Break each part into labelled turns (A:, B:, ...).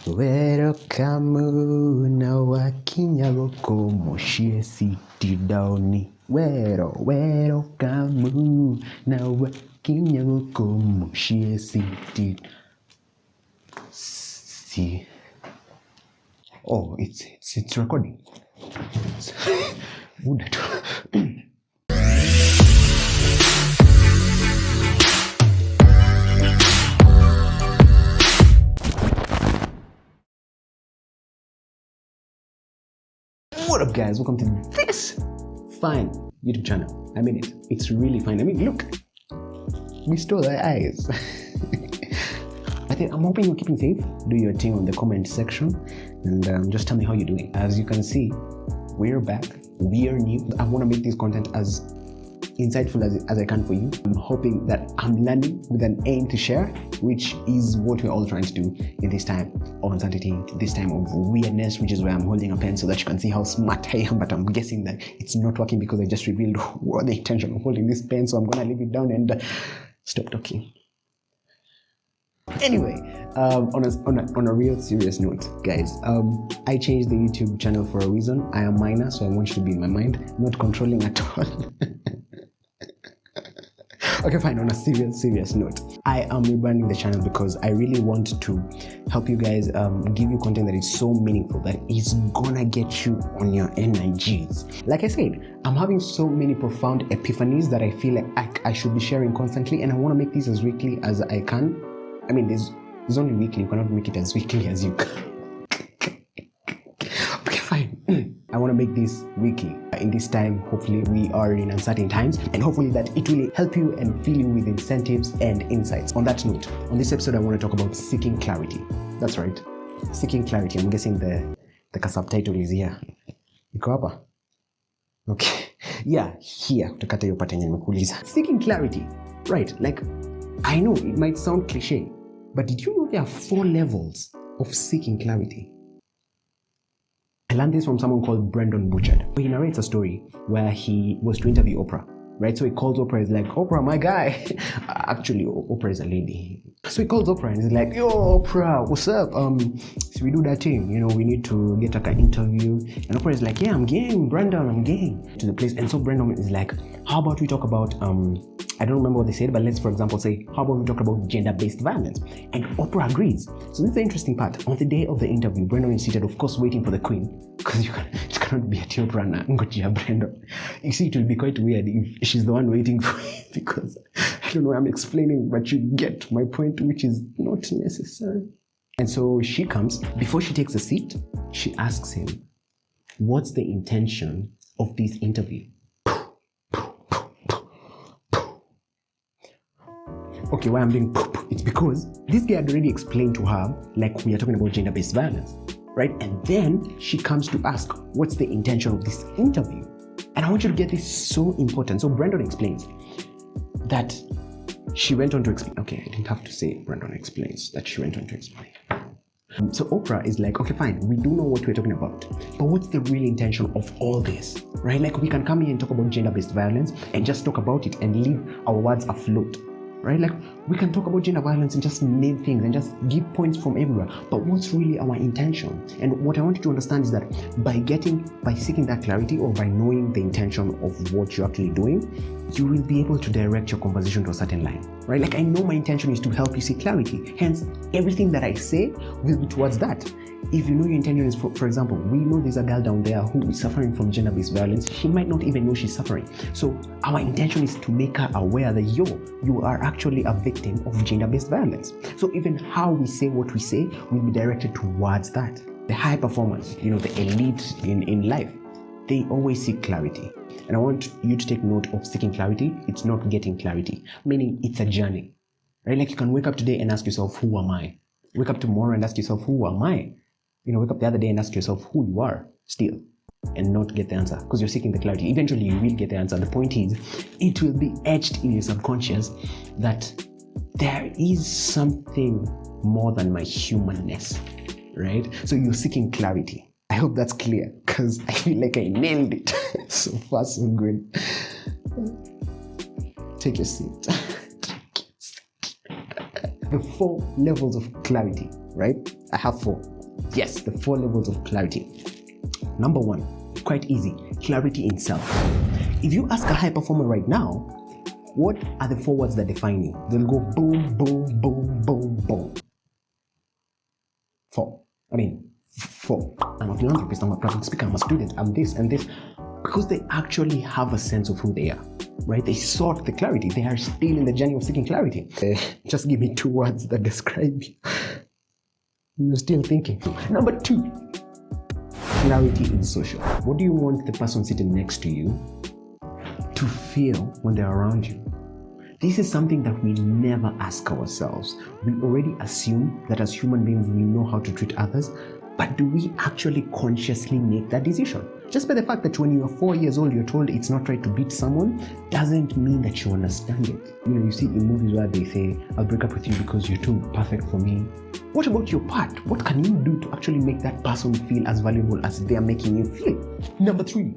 A: Wero kamu na wakinya goko moshie siti downi. Wero kamu na wakinya goko moshie siti. See. Oh, it's recording. What up, guys? Welcome to this fine YouTube channel. I mean it. It's really fine. I mean, look. We stole their eyes. I'm hoping you're keeping safe. Do your thing on the comment section and just tell me how you're doing. As you can see, we're back. We are new. I want to make this content as insightful as I can for you. I'm hoping that I'm learning with an aim to share, which is what we're all trying to do in this time of uncertainty, this time of weirdness, which is why I'm holding a pen so that you can see how smart I am. But I'm guessing that it's not working because I just revealed what the intention of holding this pen, so I'm gonna leave it down and stop talking. Anyway, on a real serious note, guys, I changed the YouTube channel for a reason. I am Maina, so I want you to be in my mind, not controlling at all. Okay, fine. On a serious note, I am rebranding the channel because I really want to help you guys give you content that is so meaningful that is gonna get you on your NIGs. Like I said, I'm having so many profound epiphanies that I feel like I should be sharing constantly, and I want to make this as weekly as I can. I mean, there's only weekly. You cannot make it as weekly as you can. Okay, fine. I want to make this weekly. In this time, hopefully, we are in uncertain times, and hopefully that it will help you and fill you with incentives and insights. On that note, on this episode, I want to talk about seeking clarity. That's right, seeking clarity. I'm guessing the subtitle is here. Iko hapa? Okay. Yeah, here. Utakata hiyo part yenye nimekuuliza. Seeking clarity. Right, like, I know it might sound cliche, but did you know there are 4 levels of seeking clarity? I learned this from someone called Brendon Burchard. He narrates a story where he was to interview Oprah, right? So he calls Oprah, he's like, Oprah, my guy. Actually, Oprah is a lady. So he calls Oprah and he's like, yo, Oprah, what's up? So we do that thing, you know, we need to get like an interview. And Oprah is like, yeah, I'm game, Brendon, I'm game. To the place. And so Brendon is like, how about we talk about, I don't remember what they said, but let's, for example, say, how about we talk about gender-based violence? And Oprah agrees. So this is the interesting part. On the day of the interview, Brendon is seated, of course, waiting for the queen, because you cannot be at Oprah now. Ngojia Brendon. You see, it will be quite weird if she's the one waiting for you, because I don't know, I'm explaining, but you get my point, which is not necessary. And so she comes. Before she takes a seat, she asks him, what's the intention of this interview? Okay, why I'm doing poop? It's because this guy had already explained to her, like, we are talking about gender-based violence, right? And then she comes to ask, what's the intention of this interview? And I want you to get this so important. So Brendon explains that she went on to explain. Okay, I didn't have to say Brendon explains that she went on to explain. So Oprah is like, okay, fine, we do know what we're talking about, but what's the real intention of all this, right? Like, we can come here and talk about gender-based violence and just talk about it and leave our words afloat. Right? Like, we can talk about gender violence and just name things and just give points from everywhere. But what's really our intention? And what I want you to understand is that by seeking that clarity, or by knowing the intention of what you're actually doing, you will be able to direct your conversation to a certain line. Right? Like, I know my intention is to help you see clarity. Hence, everything that I say will be towards that. If you know your intention is, for example, we know there's a girl down there who is suffering from gender-based violence. She might not even know she's suffering. So our intention is to make her aware that you are actually a victim of gender-based violence. So even how we say what we say will be directed towards that. The high performers, you know, the elite in life, they always seek clarity. And I want you to take note of seeking clarity. It's not getting clarity, meaning it's a journey, right? Like, you can wake up today and ask yourself, who am I? Wake up tomorrow and ask yourself, who am I? You know, wake up the other day and ask yourself who you are still, and not get the answer because you're seeking the clarity. Eventually, you will get the answer. The point is, it will be etched in your subconscious that there is something more than my humanness, right? So you're seeking clarity. I hope that's clear, because I feel like I nailed it. So far, so good. Take your seat. The 4 levels of clarity, right? I have 4. Yes, the 4 levels of clarity. Number 1, quite easy, clarity in self. If you ask a high performer right now, what are the 4 words that define you? They'll go boom, boom, boom, boom, boom. 4. I'm a philanthropist, I'm a public speaker, I'm a student, I'm this and this. Because they actually have a sense of who they are, right? They sought the clarity. They are still in the journey of seeking clarity. Just give me 2 words that describe you. You're still thinking. Number 2, clarity in social. What do you want the person sitting next to you to feel when they're around you? This is something that we never ask ourselves. We already assume that as human beings we know how to treat others, but do we actually consciously make that decision? Just by the fact that when you are 4 years old you're told it's not right to beat someone doesn't mean that you understand it. You see in movies where they say, I'll break up with you because you're too perfect for me. What about your part? What can you do to actually make that person feel as valuable as they are making you feel? Number 3,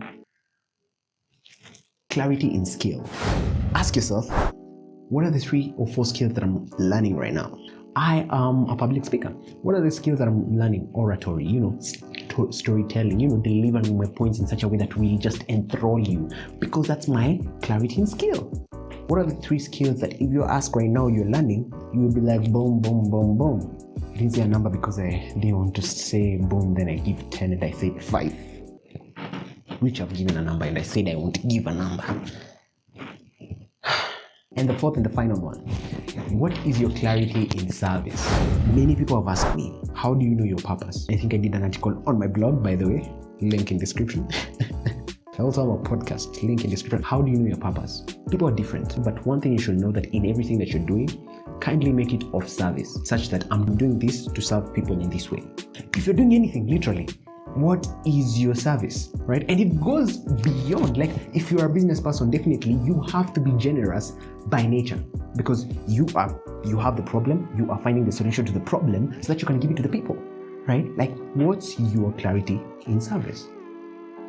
A: clarity in skill. Ask yourself, what are the 3 or 4 skills that I'm learning right now? I am a public speaker. What are the skills that I'm learning? Oratory, storytelling, delivering my points in such a way that will just enthrall you, because that's my clarity in skill. What are the 3 skills that if you ask right now you're learning, you will be like boom, boom, boom, boom. I didn't say a number because I didn't want to say boom, then I give 10 and I said 5. Which I've given a number and I said I won't give a number. And the 4th and the final one, what is your clarity in service? Many people have asked me, how do you know your purpose? I think I did an article on my blog, by the way, link in description. I also have a podcast, link in description. How do you know your purpose? People are different, but one thing you should know that in everything that you're doing, kindly make it of service, such that I'm doing this to serve people in this way. If you're doing anything, literally, what is your service, right? And it goes beyond, like if you're a business person, definitely you have to be generous by nature, because you have the problem, you are finding the solution to the problem so that you can give it to the people, right? Like, what's your clarity in service?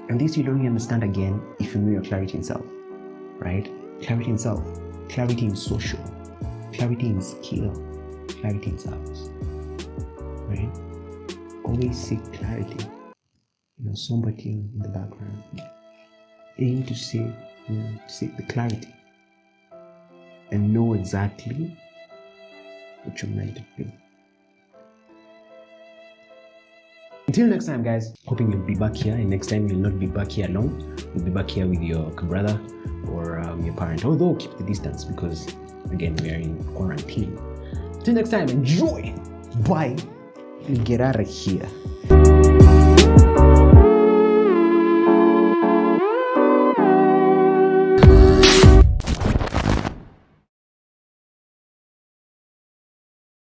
A: And this you'll only understand again if you know your clarity in self, right? Clarity in self, clarity in social, clarity in skill, clarity in service, right? Always seek clarity. Somebody in the background. Aim to seek the clarity and know exactly what you're meant to do. Until next time, guys, hoping you'll be back here, and next time you'll not be back here alone. You'll be back here with your brother or your parent, although keep the distance because, again, we are in quarantine. Till next time, enjoy. Bye. And get out of here.